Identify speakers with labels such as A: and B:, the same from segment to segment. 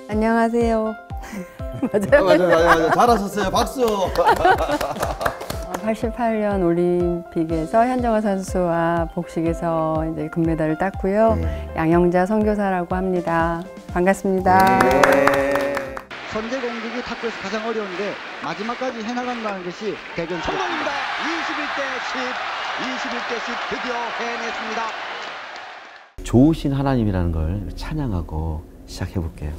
A: 안녕하세요. 맞아요.
B: 맞아요. 잘하셨어요. 박수.
A: 88년 올림픽에서 현정화 선수와 복식에서 이제 금메달을 땄고요. 양영자 선교사라고 합니다. 반갑습니다.
C: 선제 공격이 탁구에서 가장 어려운데 마지막까지 해나간다는 것이 대견 성공입니다. 21대 10 드디어 해냈습니다.
B: 좋으신 하나님이라는 걸 찬양하고 시작해 볼게요.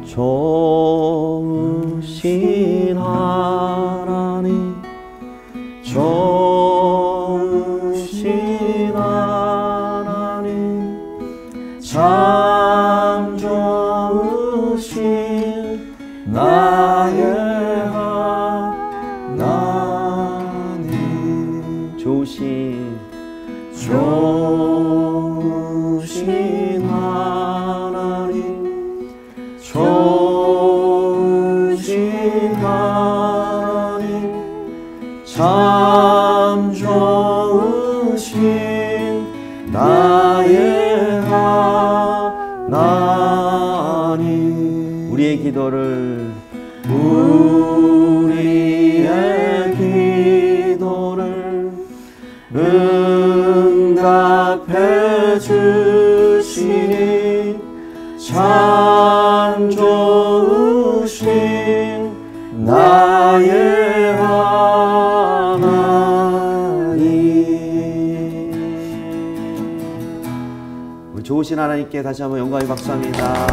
B: 좋으신 하나님, 좋으신 하나님, 참 좋으신 나의 하나님, 좋으신 하나님, 좋으신 하나님, 참 좋으신 나의 하나님. 우리의 기도를 응답해 주시니 참 좋으신 나의 하나님. 우리 좋으신 하나님께 다시 한번 영광의 박수합니다.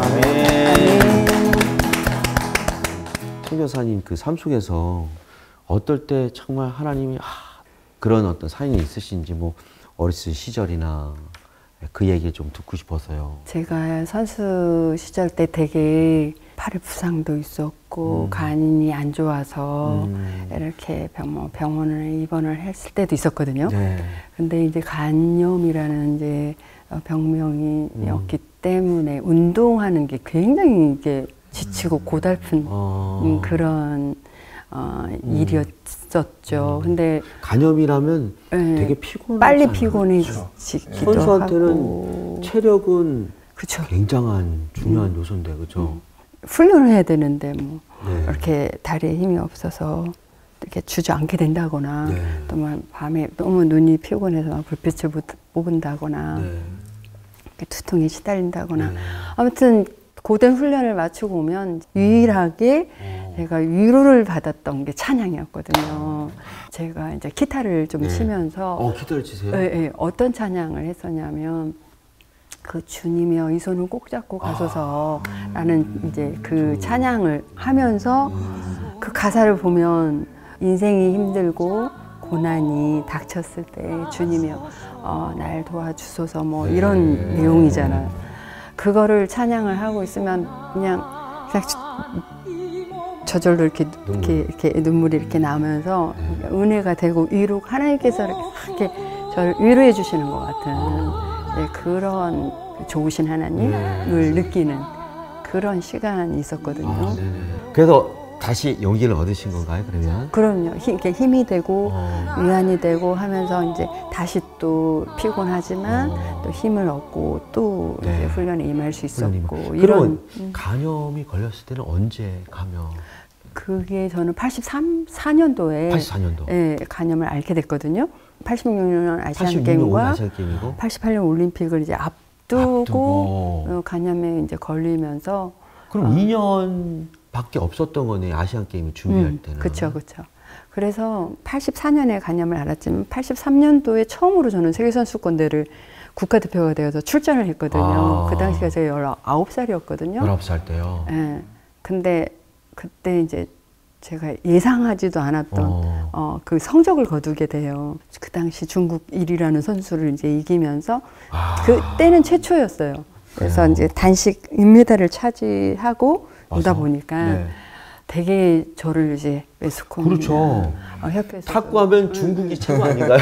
B: 선교사님 그 삶 속에서 어떨 때 정말 하나님이 그런 어떤 사연이 있으신지 뭐 어렸을 시절이나 그 얘기 좀 듣고 싶어서요.
A: 제가 선수 시절 때 되게 팔에 부상도 있었고 간이 안 좋아서 이렇게 병원을 입원을 했을 때도 있었거든요.
B: 네. 근데
A: 이제 간염이라는 이제 병명이었기 때문에 운동하는 게 굉장히 이제 지치고 고달픈 그런 일이었었죠. 근데
B: 간염이라면 되게 피곤하잖아요.
A: 빨리 피곤해지기도
B: 선수한테는
A: 하고.
B: 체력은
A: 그쵸.
B: 굉장한 중요한 요소인데, 그렇죠?
A: 훈련을 해야 되는데 뭐
B: 네.
A: 이렇게 다리에 힘이 없어서 이렇게 주저앉게 된다거나
B: 네.
A: 또 막 밤에 너무 눈이 피곤해서 막 불빛을 못 본다거나
B: 네.
A: 두통에 시달린다거나
B: 네.
A: 아무튼 고된 훈련을 마치고 오면 유일하게 제가 위로를 받았던 게 찬양이었거든요. 제가 이제 기타를 좀 치면서
B: 기타를 치세요?
A: 네, 어떤 찬양을 했었냐면 그 주님이여 이 손을 꼭 잡고 가소서 라는 이제 그 찬양을 하면서 그 가사를 보면 인생이 힘들고 고난이 닥쳤을 때 주님이여 날 도와주소서 뭐 이런 내용이잖아요. 그거를 찬양을 하고 있으면 그냥 저절로 이렇게 눈물이 이렇게 나면서 은혜가 되고 위로 하나님께서 이렇게 저를 위로해 주시는 것 같은 그런 좋으신 하나님을 느끼는 그런 시간이 있었거든요.
B: 그래서 다시 용기를 얻으신 건가요, 그러면?
A: 그럼요. 이렇게 힘이 되고 위안이 되고 하면서 이제 다시 또 피곤하지만 또 힘을 얻고 또 이제 훈련에 임할 수 있었고.
B: 그러면 간염이 걸렸을 때는 언제 감염?
A: 그게 저는 84년도에
B: 84년도.
A: 예, 간염을 앓게 됐거든요. 86년 아시안게임과 88년 올림픽을 이제 앞두고 간염에 이제 걸리면서
B: 그럼 2년밖에 없었던 거네, 아시안 게임을 준비할 때는.
A: 그렇죠. 그래서 84년에 간염을 앓았지만 83년도에 처음으로 저는 세계선수권대회를 국가대표가 되어서 출전을 했거든요. 그 당시가 제가 19살이었거든요.
B: 19살 때요?
A: 네. 근데 그때 이제 제가 예상하지도 않았던 그 성적을 거두게 돼요. 그 당시 중국 1위라는 선수를 이제 이기면서 그때는 최초였어요. 그래서 이제 단식 은메달을 차지하고 오다 보니까 되게 저를 이제 웨스콘
B: 그렇죠.
A: 협회에서
B: 탁구하면 중국이 최고 아닌가요?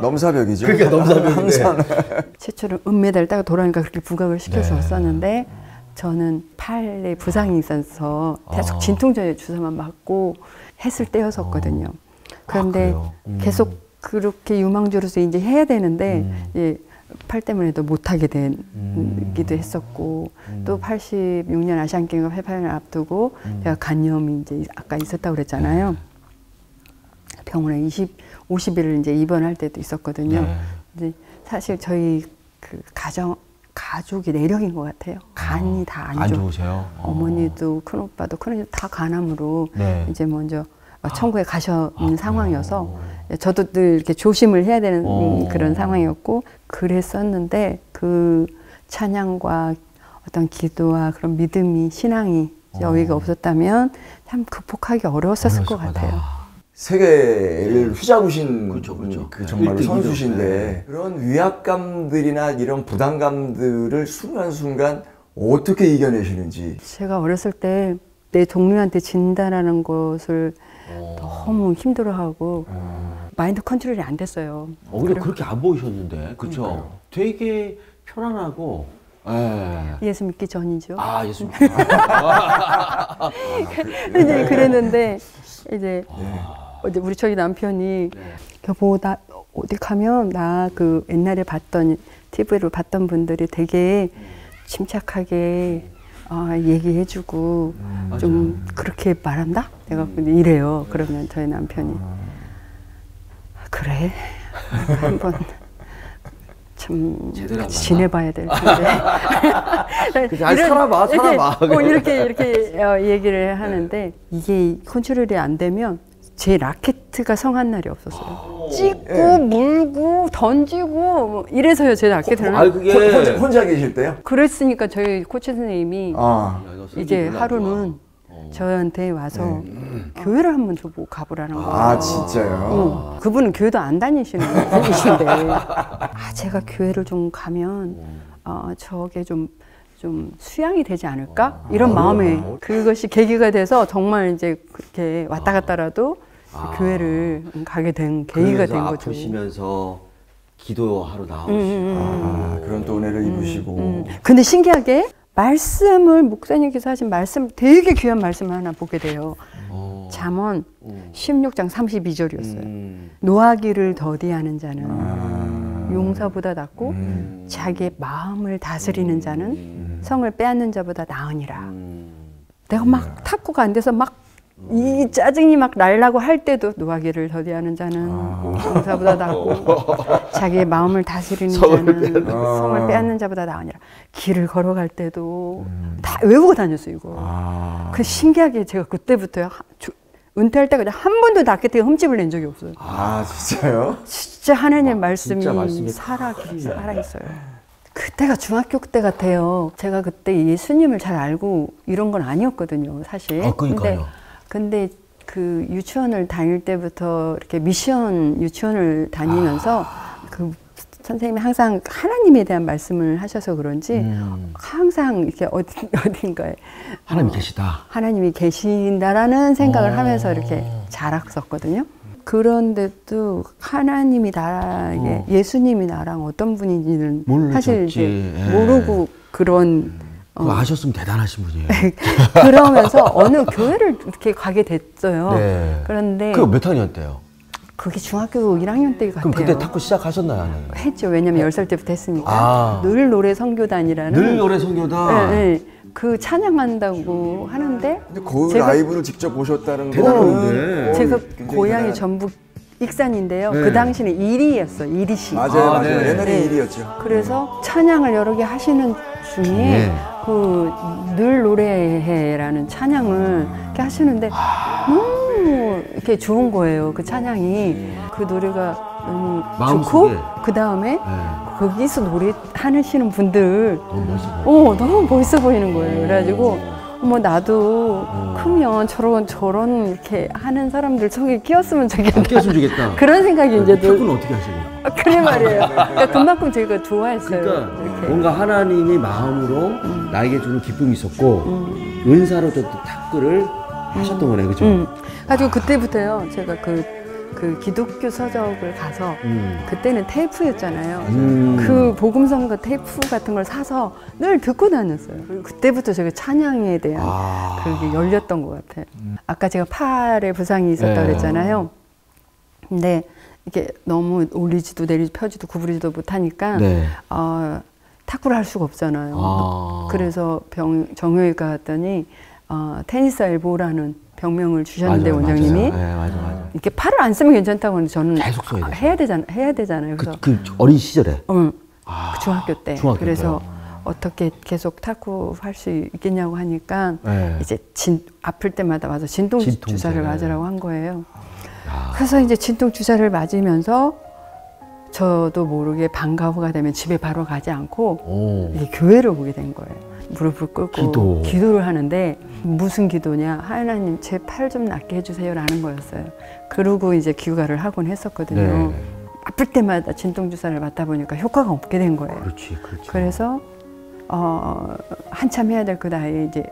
D: 넘사벽이죠.
B: 그러니까 넘사벽인데.
A: 최초로 은메달 따고 돌아오니까 그렇게 부각을 시켜줬었는데 저는 팔에 부상이 있어서 계속 진통제 주사만 맞고 했을 때였었거든요. 그런데 계속 그렇게 유망주로서 이제 해야 되는데 팔 때문에도 못하게 되기도 했었고 또 86년 아시안게임 88년 앞두고 제가 간염이 이제 아까 있었다고 그랬잖아요. 병원에 50일을 이제 입원할 때도 있었거든요.
B: 네.
A: 이제 사실 저희 그 가족이 내력인 것 같아요. 간이 다 안
B: 좋으세요?
A: 어머니도 큰오빠도 큰언니도 다 간암으로
B: 네.
A: 이제 먼저 천국에 가셨는 상황이어서 저도 늘 이렇게 조심을 해야 되는 그런 상황이었고 그랬었는데 그 찬양과 어떤 기도와 그런 믿음이 신앙이 여기가 없었다면 참 극복하기 어려웠을 것 같아요.
D: 세계를 휘잡으신
B: 그렇죠.
D: 그 정말로
B: 1등,
D: 선수신데 그런 위압감들이나 이런 부담감들을 순간순간 어떻게 이겨내시는지.
A: 제가 어렸을 때 내 동료한테 진다라는 것을 너무 힘들어하고 마인드 컨트롤이 안 됐어요.
B: 근데 그렇게 안 보이셨는데, 그렇죠? 되게 편안하고,
A: 예수 믿기 전이죠.
B: 예수.
A: 이제 그랬는데 이제 우리 저희 남편이 여보 나 어디 가면 나 그 옛날에 봤던 TV로 봤던 분들이 되게 침착하게 얘기해주고 좀 그렇게 말한다? 내가 이래요. 그러면 저희 남편이 그래 한번 참 지내봐야 될 텐데.
B: 살아봐.
A: 이렇게 얘기를 하는데 이게 컨트롤이 안 되면 제 라켓가 성한 날이 없었어요. 찍고 물고 던지고 뭐 이래서요. 제 라켓을.
D: 그게 혼자 계실 때요?
A: 그랬으니까 저희 코치 선생님이 이제 하루는 저한테 와서 교회를 한번 좀 가보라는 거예요.
D: 진짜요?
A: 그분은 교회도 안 다니시는 분이신데 제가 교회를 좀 가면 저게 좀 수양이 되지 않을까? 이런 마음에 그것이 계기가 돼서 정말 이제 그렇게 왔다 갔다라도 교회를 가게 된 계기가 된 거죠.
B: 아프시면서 기도하러 나오시고
D: 그런 또 은혜를 입으시고.
A: 근데 신기하게 말씀을 목사님께서 하신 말씀 되게 귀한 말씀을 하나 보게 돼요. 잠언 16장 32절이었어요. 노하기를 더디하는 자는 용사보다 낫고 자기의 마음을 다스리는 자는 성을 빼앗는 자보다 나으니라. 내가 막 탁구가 안 돼서 막 이 짜증이 막 날라고 할 때도 노하기를 더디하는 자는 용사보다 낫고 자기의 마음을 다스리는 자는 성을 빼앗는 자보다 나으니라. 길을 걸어갈 때도 다 외우고 다녔어요 이거. 그 신기하게 제가 그때부터요. 은퇴할 때까지 한 번도 라켓에 흠집을 낸 적이 없어요.
D: 진짜요?
A: 진짜 하나님의 말씀이 살아있어요. 그때가 중학교 때 같아요. 제가 그때 예수님을 잘 알고 이런 건 아니었거든요, 사실.
B: 그러니까요.
A: 근데 그 유치원을 다닐 때부터 이렇게 미션 유치원을 다니면서 그 선생님이 항상 하나님에 대한 말씀을 하셔서 그런지 항상 이렇게 어딘가에
B: 하나님이 계시다.
A: 하나님이 계신다라는 생각을 하면서 이렇게 자랐었거든요. 그런데도 하나님이 나에게 예수님이 나랑 어떤 분인지는 사실 이제 모르고 그런
B: 아셨으면 대단하신 분이에요.
A: 그러면서 어느 교회를 이렇게 가게 됐어요. 그런데
B: 그거 몇 학년 때요?
A: 그게 중학교 1학년 때 같아요.
B: 그럼 그때 탁구 시작하셨나요? 안 했나요?
A: 했죠. 왜냐면 10살 때부터 했으니까. 늘 노래 선교단이라는.
B: 늘 노래 선교단.
A: 그 찬양한다고 하는데.
D: 근데 그 라이브를 직접 보셨다는
B: 거는
A: 제가 고향이 전북 익산인데요. 그 당시는 이리였어요. 이리시.
D: 맞아요. 옛날에 이리였죠.
A: 그래서 찬양을 여러 개 하시는 중에 그 늘 노래해라는 찬양을 이렇게 하시는데 너무 이렇게 좋은 거예요. 그 찬양이. 그 노래가 너무 좋고 그 다음에 거기서 노래하시는 분들 너무 멋있어 보이는 거예요. 그래가지고 나도 크면 저런 이렇게 하는 사람들 속에 끼었으면 좋겠다.
B: 끼었으면 좋겠다.
A: 그런 생각이 이제
B: 탁구는 어떻게 하시고?
A: 그래 말이에요. 그러니까 그만큼 제가 좋아했어요.
B: 그러니까
A: 이렇게.
B: 뭔가 하나님이 마음으로 나에게 주는 기쁨이 있었고 은사로 또 탁구를 하셨던 거네, 그죠?
A: 가지고 그때부터요. 제가 그 기독교 서적을 가서 그때는 테이프였잖아요. 그 복음성가 테이프 같은 걸 사서 늘 듣고 다녔어요. 그리고 그때부터 제가 찬양에 대한 그게 열렸던 것 같아요. 아까 제가 팔에 부상이 있었다고 그랬잖아요. 근데 이게 너무 올리지도 내리지도 펴지도 구부리지도 못하니까
B: 네.
A: 탁구를 할 수가 없잖아요. 그래서 정형외과 갔더니 테니스 엘보라는 병명을 주셨는데
B: 맞아요,
A: 원장님이
B: 맞아요. 네, 맞아.
A: 이렇게 팔을 안 쓰면 괜찮다고 하는데 저는
B: 계속 써야 되죠.
A: 해야 되잖아요. 그래서
B: 그 어린 시절에.
A: 중학교 때.
B: 중학교
A: 그래서
B: 때요.
A: 어떻게 계속 탁구 할 수 있겠냐고 하니까
B: 네.
A: 이제 아플 때마다 와서 진통 주사를 맞으라고 한 거예요.
B: 야.
A: 그래서 이제 진통 주사를 맞으면서 저도 모르게 방과 후가 되면 집에 바로 가지 않고 이제 교회를 오게 된 거예요. 무릎을 꿇고 기도를 하는데 무슨 기도냐? 하나님 제 팔 좀 낫게 해주세요라는 거였어요. 그러고 이제 기도를 하곤 했었거든요.
B: 네.
A: 아플 때마다 진통 주사를 맞다 보니까 효과가 없게 된 거예요.
B: 그렇지.
A: 그래서 한참 해야 될 그 나이에 이제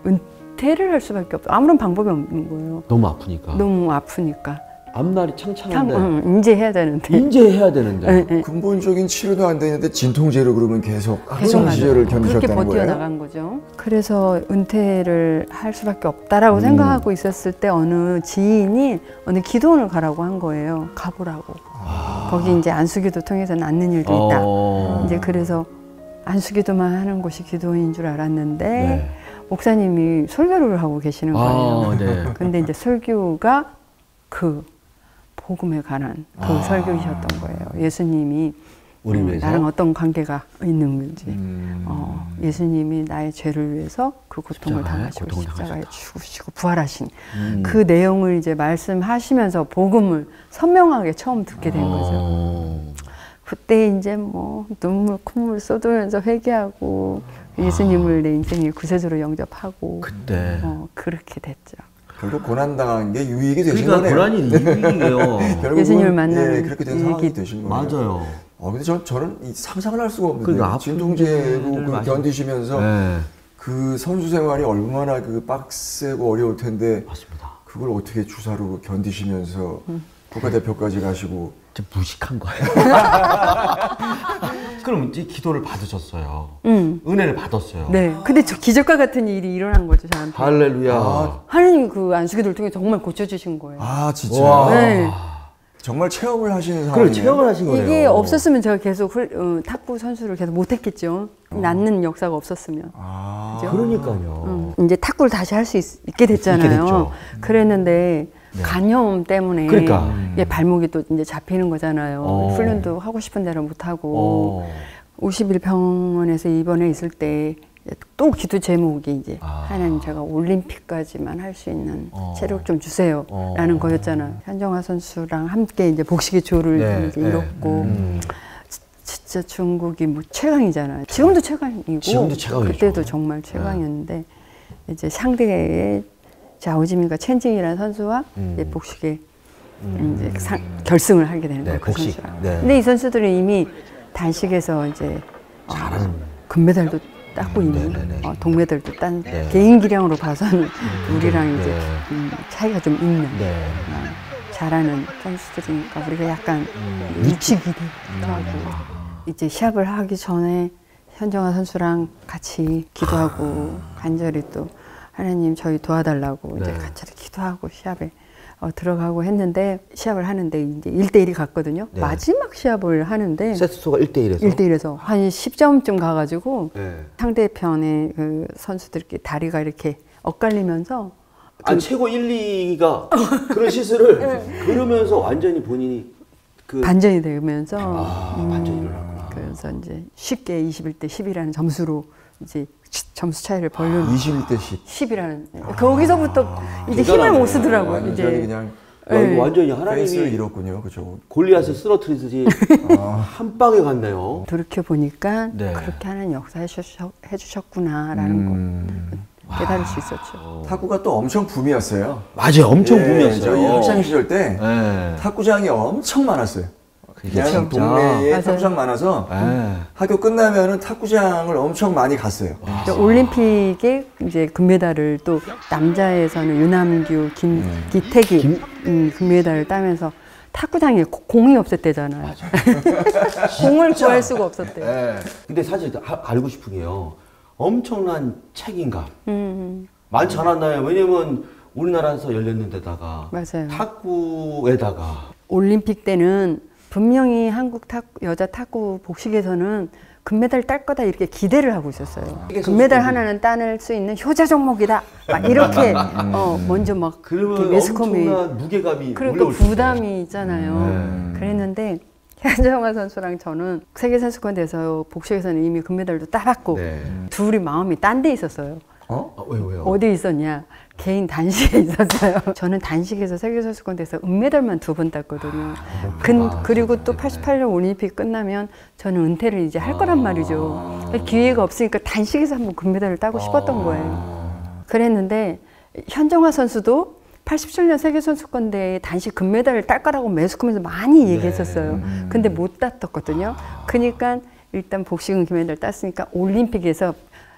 A: 은퇴를 할 수밖에 없어. 아무런 방법이 없는 거예요.
B: 너무 아프니까.
A: 너무 아프니까.
B: 앞날이 창창한데.
A: 이제 해야 되는데.
B: 이제 해야 되는데.
A: 네.
D: 근본적인 치료도 안 되는데 진통제로 그러면 계속
A: 계속
D: 그런 시절을
A: 그렇게
D: 견디셨다는 거예요?
A: 버텨나간 거죠. 그래서 은퇴를 할 수밖에 없다라고 생각하고 있었을 때 어느 지인이 어느 기도원을 가라고 한 거예요. 가보라고. 거기 이제 안수기도 통해서 낫는 일도 있다. 이제 그래서 안수기도만 하는 곳이 기도원인 줄 알았는데
B: 네.
A: 목사님이 설교를 하고 계시는 거예요.
B: 네.
A: 근데 이제 설교가 그 복음에 관한 그 설교이셨던 거예요. 예수님이
B: 우리 위해서?
A: 나랑 어떤 관계가 있는 건지 예수님이 나의 죄를 위해서 그 고통을 당하시고 십자가에 죽으시고 부활하신 그 내용을 이제 말씀하시면서 복음을 선명하게 처음 듣게 된 거죠. 그때 이제 뭐 눈물 콧물 쏟으면서 회개하고 예수님을 내 인생의 구세주로 영접하고
B: 그때
A: 그렇게 됐죠.
D: 결국 고난당한 게 유익이 되신
B: 그러니까
D: 거네요.
B: 고난이 유익이에요.
D: 결국은,
A: 예수님을 만나는
D: 그렇게 된 상황이 되신 거예요.
B: 맞아요.
D: 근데 저는 이 상상을 할 수가 없는데
B: 그러니까
D: 진통제로 그걸 견디시면서
B: 네.
D: 그 선수 생활이 얼마나 그 빡세고 어려울 텐데
B: 맞습니다.
D: 그걸 어떻게 주사로 견디시면서 국가대표까지 가시고
B: 좀 무식한 거예요. 그럼 이제 기도를 받으셨어요. 은혜를 받았어요.
A: 네. 근데 저 기적과 같은 일이 일어난 거죠, 저한테.
B: 할렐루야.
A: 하나님이 그 안수기도를 통해 정말 고쳐주신 거예요.
D: 아 진짜
B: 와.
A: 네.
D: 정말 체험을 하시는
B: 그걸
D: 상황이네요.
B: 체험을 하신 거예요.
A: 이게 없었으면 제가 계속 탁구 선수를 계속 못했겠죠. 낫는 역사가 없었으면.
D: 아,
A: 그죠?
B: 그러니까요.
A: 이제 탁구를 다시 할 수 있게 됐잖아요.
B: 있게 됐죠.
A: 그랬는데 간염 때문에
B: 그러니까.
A: 이게 발목이 또 이제 잡히는 거잖아요. 훈련도 하고 싶은 대로 못 하고 50일 병원에서 입원해 있을 때 또 기도 제목이 이제 하나님 제가 올림픽까지만 할 수 있는 체력 좀 주세요라는 거였잖아요. 현정화 선수랑 함께 이제 복식의 조를 이제 이뤘고 진짜 중국이 뭐 최강이잖아요. 지금도 최강이고
B: 지금도 최강이죠.
A: 그때도 정말 최강이었는데 이제 상대의 자오지민과 첸징이라는 선수와 이제 복식에 이제 결승을 하게 되는 거예요. 그
B: 복식.
A: 선수랑.
B: 네.
A: 근데 이 선수들은 이미 단식에서 이제 금메달도 따고 이미 동메달도 딴 개인 기량으로 봐서는 우리랑 이제 차이가 좀 있는 잘하는 선수들이니까 우리가 약간 위축이 되더라고. 이제 시합을 하기 전에 현정화 선수랑 같이 기도하고 간절히 또 하나님 저희 도와달라고 이제 같이 기도하고 시합에 들어가고 했는데 시합을 하는데 이제 1대1이 갔거든요.
B: 네.
A: 마지막 시합을 하는데
B: 세트수가 1대1에서
A: 1대1에서 한 10점쯤 가가지고
B: 네.
A: 상대편의 그 선수들끼리 다리가 이렇게 엇갈리면서
B: 최고 1, 2가 그런 시술을 그러면서 완전히 본인이 그
A: 반전이 되면서
B: 반전이 일어났구나.
A: 그래서 이제 쉽게 21대 10이라는 점수로 이제 점수 차이를 벌려놓고
D: 21대 10.
A: 10이라는 거기서부터 이제 힘을
B: 대단하네.
A: 못 쓰더라고요.
D: 완전히
A: 이제
D: 그냥
B: 이거 완전히
D: 페이스를
B: 하나님이
D: 잃었군요. 그죠?
B: 골리앗을 쓰러뜨리듯이 한 방에 갔네요.
A: 돌이켜 보니까
B: 네.
A: 그렇게 하는 역사 해주셨구나라는 거 깨달을 수 있었죠.
D: 탁구가 또 엄청 붐이었어요.
B: 맞아요. 엄청
D: 저희
B: 붐이었어요.
D: 학창 시절 때
B: 네.
D: 탁구장이 엄청 많았어요. 그냥
B: 진짜.
D: 동네에
A: 맞아요.
D: 탁구장 많아서
B: 네.
D: 학교 끝나면은 탁구장을 엄청 많이 갔어요.
A: 올림픽에 이제 금메달을 또 남자에서는 유남규, 기태기 금메달을 따면서 탁구장에 공이 없었대잖아요. 공을 구할 수가 없었대.
B: 네. 근데 사실 알고 싶은 게요. 엄청난 책임감. 많지 않았나요? 왜냐면 우리나라에서 열렸는 데다가
A: 맞아요.
B: 탁구에다가
A: 올림픽 때는 분명히 한국 여자 탁구 복식에서는 금메달 딸 거다 이렇게 기대를 하고 있었어요. 금메달 하나는 따낼 수 있는 효자 종목이다. 막 이렇게 먼저 막
B: 그러면
A: 매스컴이
B: 엄청난 무게감이
A: 그러니까
B: 올라올 수
A: 부담이 있잖아요. 그랬는데 현정화 선수랑 저는 세계 선수권대회에서 복식에서는 이미 금메달도 따봤고
B: 네.
A: 둘이 마음이 딴 데 있었어요.
B: 왜요?
A: 어디 있었냐? 개인 단식에 있었어요. 저는 단식에서 세계선수권대회에서 은메달만 2번 땄거든요. 그리고 또 88년 올림픽 끝나면 저는 은퇴를 이제 할 거란 말이죠. 기회가 없으니까 단식에서 한번 금메달을 따고 싶었던 거예요. 그랬는데 현정화 선수도 87년 세계선수권대회 단식 금메달을 딸 거라고 매스컴에서 많이 얘기했었어요. 근데 못 땄었거든요. 그러니까 일단 복식은 금메달 땄으니까 올림픽에서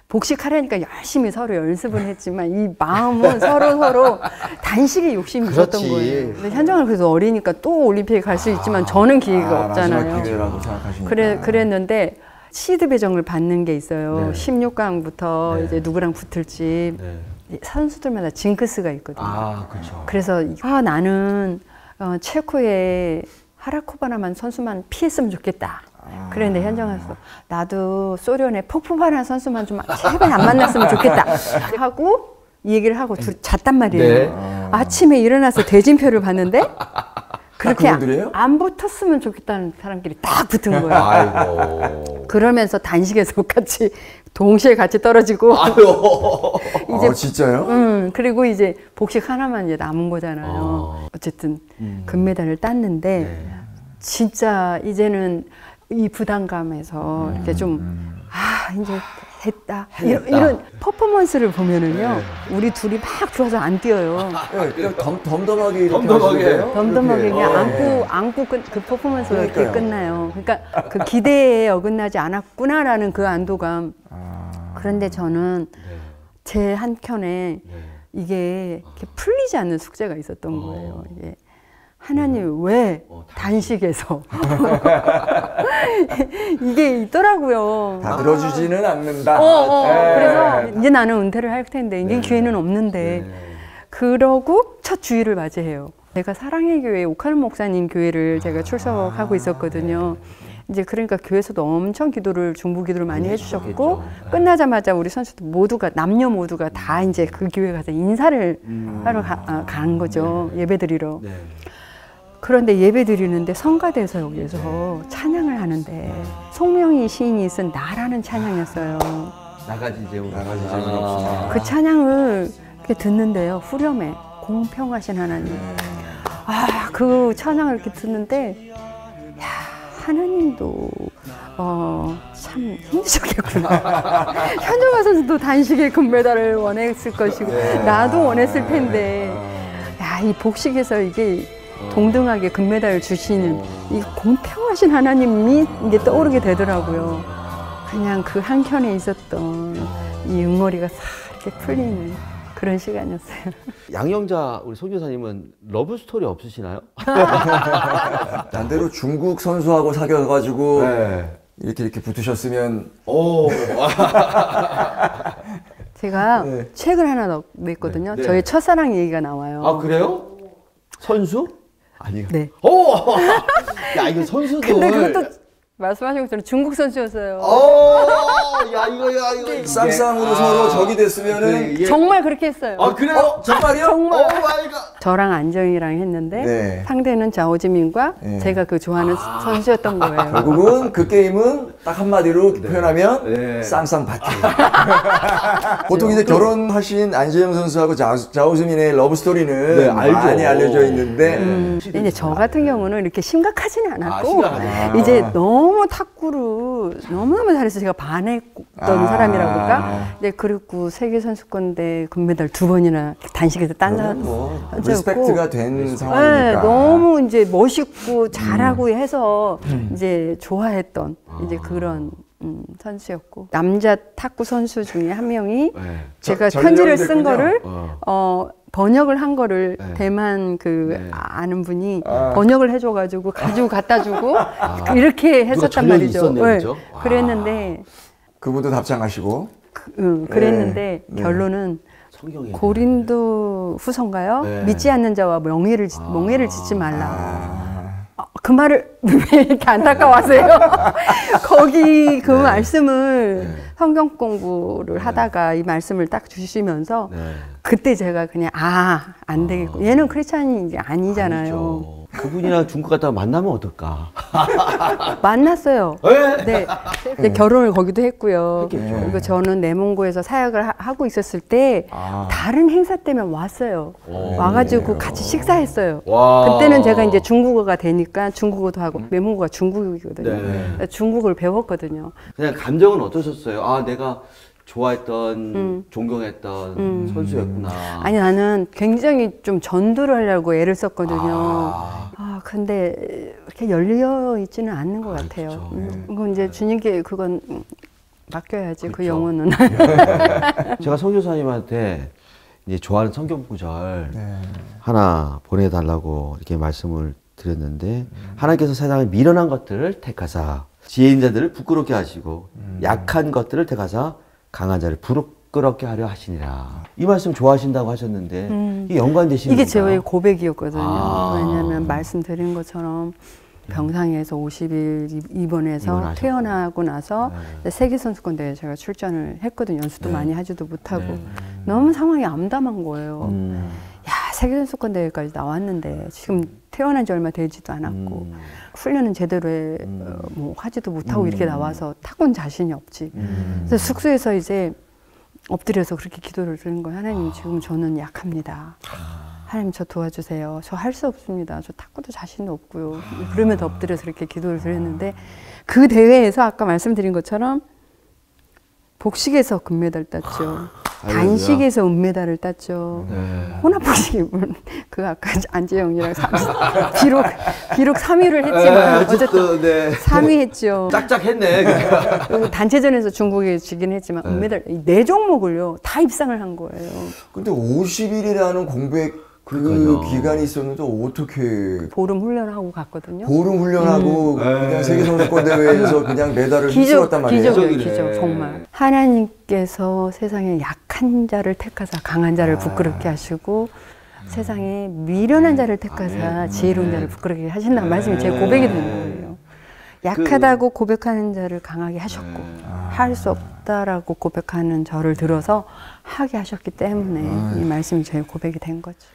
A: 복식하려니까 열심히 서로 연습을 했지만 이 마음은 서로 단식에 욕심이 있었던 거예요. 근데 현정은 그래서 어리니까 또 올림픽에 갈 수 있지만 저는 기회가 없잖아요.
D: 마지막 기회라고 생각하시니까.
A: 그랬는데 시드 배정을 받는 게 있어요.
B: 네.
A: 16강부터
B: 네.
A: 이제 누구랑 붙을지
B: 네.
A: 선수들마다 징크스가 있거든요.
B: 그렇죠.
A: 그래서 나는 체코의 하라코바나만 선수만 피했으면 좋겠다. 그런데 현정아서 나도 소련의 폭포바나 선수만 좀 제발 안 만났으면 좋겠다 하고 이 얘기를 하고 둘이 잤단 말이에요.
B: 네.
A: 아침에 일어나서 대진표를 봤는데 그렇게
D: 그분들이에요?
A: 안 붙었으면 좋겠다는 사람끼리 딱 붙은 거예요.
B: 아이고.
A: 그러면서 단식에서 같이 동시에 같이 떨어지고
D: 이제 진짜요?
A: 그리고 이제 복식 하나만 이제 남은 거잖아요. 어쨌든 금메달을 땄는데
B: 네.
A: 진짜 이제는 이 부담감에서 이렇게 좀 이제 됐다. 이런 퍼포먼스를 보면은요, 우리 둘이 막 좋아서 안 뛰어요.
D: 네, 그냥 덤덤하게 이렇게
B: 덤덤하게.
D: 하시는데요?
A: 덤덤하게
D: 이렇게.
A: 그냥 안고 그 퍼포먼스가 이렇게
D: 그러니까요.
A: 끝나요. 그러니까 그 기대에 어긋나지 않았구나라는 그 안도감. 그런데 저는 제 한켠에 이게 이렇게 풀리지 않는 숙제가 있었던 거예요. 이게 하나님 왜 단식에서 이게 있더라고요.
D: 다 들어주지는 않는다.
A: 그래서 이제 나는 은퇴를 할 텐데 이제 기회는 없는데 그러고 첫 주일을 맞이해요. 제가 사랑의 교회 오카는 목사님 교회를 제가 출석하고 있었거든요. 이제 그러니까 교회에서도 엄청 중보 기도를 많이 해주셨고 끝나자마자 우리 선수들 모두가 남녀 모두가 다 이제 그 교회 가서 인사를 하러 간 거죠. 예배드리러. 그런데 예배 드리는데 성가대에서 여기에서 찬양을 하는데 송명희 시인이 쓴 나라는 찬양이었어요.
B: 나가지 재우.
D: 나가지 재우는 없으나.
A: 그 찬양을 이렇게 듣는데요. 후렴에 공평하신 하나님. 그 찬양을 이렇게 듣는데 하나님도 참 힘드셨겠구나. 현정화 선수도 단식에 금메달을 원했을 것이고 나도 원했을 텐데 이 복식에서 이게 동등하게 금메달을 주시는 이 공평하신 하나님이 이게 떠오르게 되더라고요. 그냥 그 한켠에 있었던 이 응어리가 싹 이렇게 풀리는 그런 시간이었어요.
B: 양영자 우리 소교사님은 러브 스토리 없으시나요?
D: 반대로 중국 선수하고 사귀어가지고 이렇게 붙으셨으면.
A: 제가 책을 하나 냈거든요. 저의 첫사랑 얘기가 나와요.
B: 그래요? 선수? 아니요.
A: 네.
B: 야 이거 선수들.
A: 근데 그것도 말씀하신 것처럼 중국 선수였어요.
B: 이거.
D: 쌍쌍으로 서로 적이 됐으면은.
A: 정말 그렇게 했어요.
B: 그래요?
D: 정말이요?
A: 정말. 저랑 안정이랑 했는데
D: 네.
A: 상대는 자오지민과 제가 그 좋아하는 선수였던 거예요.
D: 결국은 그 게임은 딱 한마디로 표현하면 쌍쌍 파티. 보통 이제 결혼하신 안재영 선수하고 자오즈민의 러브 스토리는 많이 알려져 있는데
A: 근데 이제 저 같은 경우는 이렇게 심각하지는 않았고 이제 너무 탁구를 너무너무 잘해서 제가 반했던 사람이라고 할까? 이제 그리고 세계 선수권대 금메달 2번이나 단식에서 딴 사람.
D: 리스펙트가 된 상황이니까.
A: 네, 너무 이제 멋있고 잘하고 해서 이제 좋아했던 이제 그런 선수였고 남자 탁구 선수 중에 한 명이 제가 편지를 쓴 거를 번역을 한 거를 대만 아는 분이 번역을 해줘가지고 가지고 갖다 주고 이렇게 했었단 말이죠. 그랬는데
D: 그분도 답장하시고.
A: 그랬는데 결론은 고린도 후서인가요? 믿지 않는 자와 멍해를 짓지 말라. 그 말을 왜 이렇게 안타까워하세요? 거기 그 말씀을 성경 공부를 하다가 이 말씀을 딱 주시면서 그때 제가 그냥 안 되겠고 얘는 크리스찬이 이제 아니잖아요.
B: 아니죠. 그분이랑 중국 갔다가 만나면 어떨까?
A: 만났어요. 네. 근데 결혼을 거기도 했고요. 그리고 저는 내몽고에서 사역을 하고 있었을 때 다른 행사 때문에 왔어요. 와가지고 같이 식사했어요. 그때는 제가 이제 중국어가 되니까 중국어도 하고 내몽고가 중국이거든요. 중국어를 배웠거든요.
B: 그냥 감정은 어떠셨어요? 내가 좋아했던, 존경했던 선수였구나.
A: 아니, 나는 굉장히 좀 전도를 하려고 애를 썼거든요. 근데 이렇게 열려 있지는 않는 것 같아요. 그건 이제 주님께 그건 맡겨야지, 그 영혼은.
B: 제가 선교사님한테 이제 좋아하는 성경 구절 하나 보내달라고 이렇게 말씀을 드렸는데, 하나님께서 세상을 미련한 것들을 택하사 지혜인 자들을 부끄럽게 하시고 약한 것들을 택하사 강한 자를 부끄럽게 하려 하시니라. 이 말씀 좋아하신다고 하셨는데 이게 연관되시는
A: 이게
B: 건가요?
A: 저의 고백이었거든요. 왜냐하면 말씀드린 것처럼 병상에서 50일 입원해서 퇴원하고 나서 세계선수권대회에 제가 출전을 했거든요. 연수도 많이 하지도 못하고 너무 상황이 암담한 거예요. 야, 세계선수권대회까지 나왔는데 지금 퇴원한 지 얼마 되지도 않았고 훈련은 제대로 뭐 하지도 못하고 이렇게 나와서 타고는 자신이 없지. 그래서 숙소에서 이제 엎드려서 그렇게 기도를 드린 거예요. 하나님, 지금 저는 약합니다. 하나님, 저 도와주세요. 저 할 수 없습니다. 저 탁구도 자신도 없고요. 그러면서 엎드려서 이렇게 기도를 드렸는데, 그 대회에서 아까 말씀드린 것처럼 복식에서 금메달 땄죠. 단식에서 은메달을 땄죠. 혼합복식은 그 아까 안재영이랑 비록 3위를 했지만 어쨌든 3위 했죠.
B: 짝짝했네.
A: 그리고 단체전에서 중국에 지긴 했지만 은메달 4종목을요 다 입상을 한 거예요.
D: 근데 50일이라는 공백 그 기간이 있었는데 어떻게
A: 보름 훈련하고 갔거든요.
D: 보름 훈련하고 그냥 세계선수권대회에서 그냥 메달을 휩쓸었단 말이에요.
A: 기적 정말. 하나님께서 세상에 약한 자를 택하사 강한 자를 부끄럽게 하시고 세상에 미련한 자를 택하사 지혜로운 자를 부끄럽게 하신다는 말씀이 제 고백이 되는 거예요. 약하다고 고백하는 자를 강하게 하셨고 할 수 없다라고 고백하는 저를 들어서 하게 하셨기 때문에 이 말씀이 제 고백이 된 거죠.